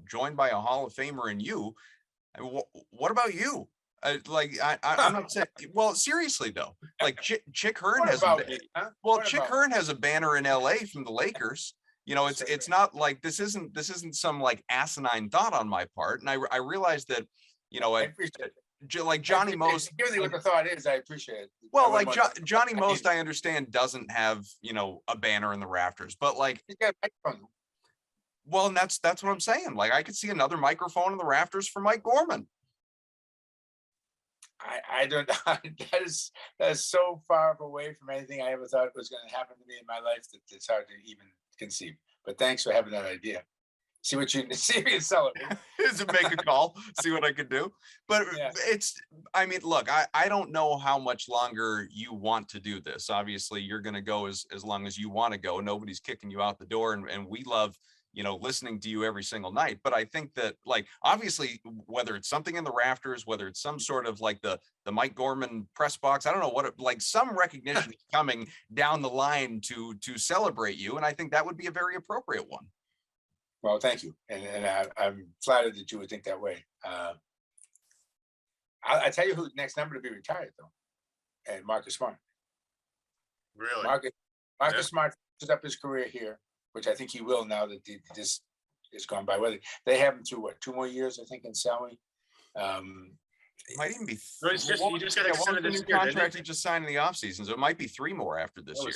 joined by a Hall of Famer in you. What about you? I'm not saying. Well, seriously though, like Chick Hearn What has about me? Huh? well, What Chick about Hearn has a banner in LA from the Lakers. It's Certainly. not like this isn't some like asinine thought on my part, and I realize that I appreciate it. like Johnny Most. Given what the thought is, I appreciate it. Well, like Johnny Most, I understand doesn't have a banner in the rafters, but like, He's got a microphone. well, and that's what I'm saying. Like, I could see another microphone in the rafters for Mike Gorman. I don't know. That is so far away from anything I ever thought was going to happen to me in my life that it's hard to even conceive. But thanks for having that idea. See if you can sell it. Is it make a call, see what I could do. But Yeah. I mean, look, I don't know how much longer you want to do this. Obviously, you're going to go as long as you want to go. Nobody's kicking you out the door, and we love listening to you every single night. But I think that, like, obviously, whether it's something in the rafters, whether it's some sort of like the Mike Gorman press box, I don't know what, like some recognition is coming down the line to celebrate you. And I think that would be a very appropriate one. Well, thank you, and I'm flattered that you would think that way. I tell you who next number to be retired though, and Marcus Smart. Really? Marcus Smart finishes up his career here, which I think he will now that this is gone by. Whether they have him through 2 more years, I think, in salary. It might even be. Well, he just got extended this year, contract he just signed in the offseason, so it might be 3 more after this year.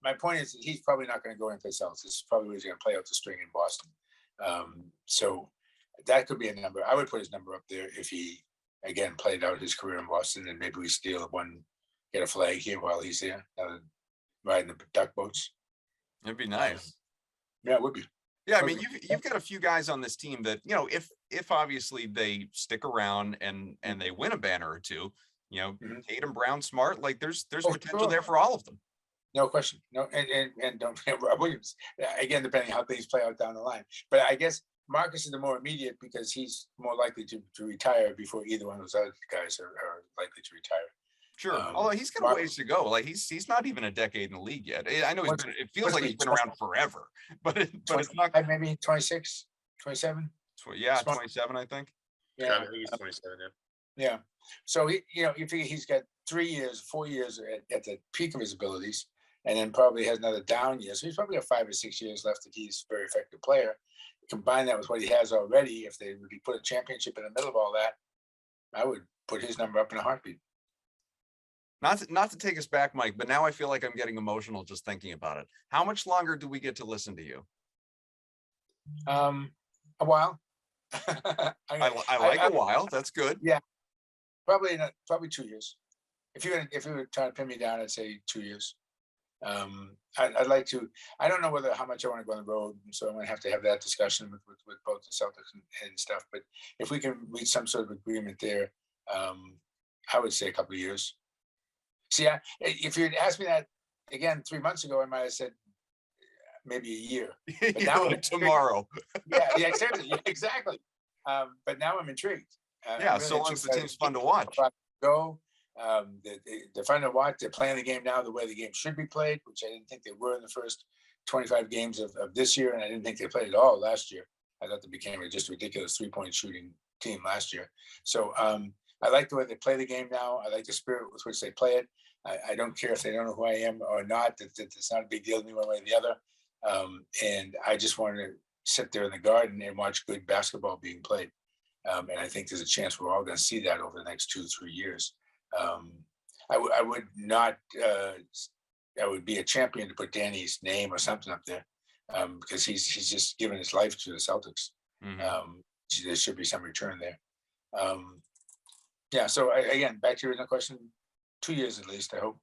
My point is that he's probably not going to go anyplace else. This is probably where he's going to play out the string in Boston. So that could be a number. I would put his number up there if he again played out his career in Boston, and maybe we steal one, get a flag here while he's there, riding the duck boats. It'd be nice. Yeah, it would be. Yeah, I mean, you've got a few guys on this team that, if obviously they stick around and they win a banner or two, Tatum, Brown, Smart, like there's potential there for all of them. No question. No, and don't forget Rob Williams. Again, depending how things play out down the line. But I guess Marcus is the more immediate because he's more likely to retire before either one of those other guys are likely to retire. Sure. Although he's got a ways to go. Like he's not even a decade in the league yet. I know it feels like he's been around forever, but it's not. Maybe 26, 27. Yeah, 27, I think. Yeah, I think he's 27. Yeah. So you figure he's got 4 years at the peak of his abilities, and then probably has another down year. So he's probably got 5 or 6 years left if he's a very effective player. Combine that with what he has already. If they would put a championship in the middle of all that, I would put his number up in a heartbeat. Not to take us back, Mike, but now I feel like I'm getting emotional just thinking about it. How much longer do we get to listen to you? A while. I like a while. That's good. Yeah, probably 2 years. If you were trying to pin me down, I'd say 2 years. I'd like to. I don't know how much I want to go on the road, so I'm going to have that discussion with both the Celtics and stuff. But if we can reach some sort of agreement there, I would say a couple of years. See, if you'd asked me that again 3 months ago, I might have said maybe a year. But now tomorrow. Yeah, exactly. But now I'm intrigued. Really, so long as the team's fun to watch. Go. They're fun to watch. They're playing the game now the way the game should be played, which I didn't think they were in the first 25 games of this year, and I didn't think they played at all last year. I thought they became just a ridiculous 3-point shooting team last year. So I like the way they play the game now. I like the spirit with which they play it. I don't care if they don't know who I am or not. It's not a big deal to me one way or the other. And I just want to sit there in the garden and watch good basketball being played. And I think there's a chance we're all going to see that over the next 2-3 years. I would not. I would be a champion to put Danny's name or something up there because he's just given his life to the Celtics. Mm-hmm. There should be some return there. Yeah. So again, back to your original question. 2 years at least, I hope.